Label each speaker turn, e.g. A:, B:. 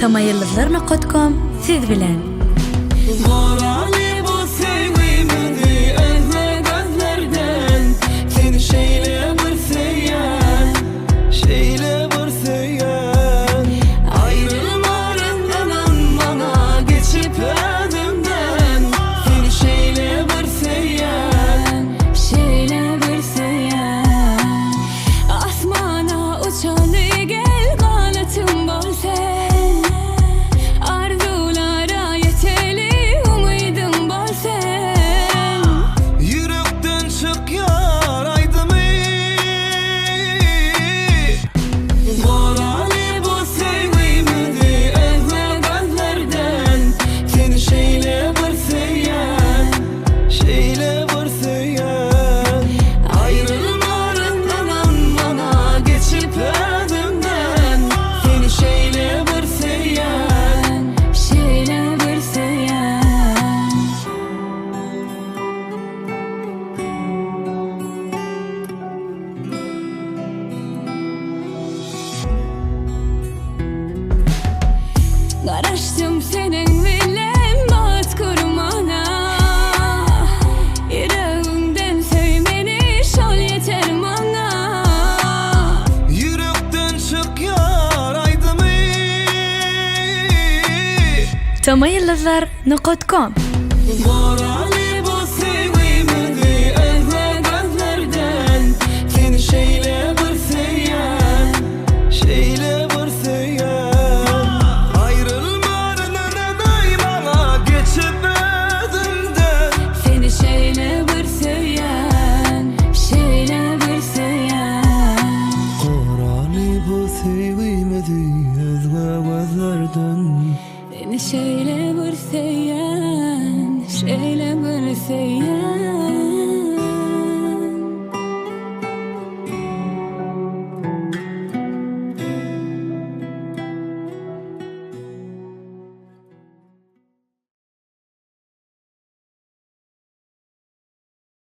A: Tamayıldızlar.com siz bilen.
B: Gorani bu sevgimdi özle gözlerden. Seni şeyle bir seyen, şeyle bir seyen. Ayrılmalarından bana geçip ödümden. Seni şeyle bir seyen, şeyle bir seyen. Asmana uçalı gel kanatım bol sen. Garaştım senin bilen bat kurmana. Yüreğimden sevmeni şol yeter bana. Yürekten çık yar aydımı.
A: Tamayıldızlar.com
B: Gorani bu sevgimdi özle gözlerden. Seni şeyle bir seyen, şeyle bir seyen. Seni şeyle bir seyen, şeyle bir seyen.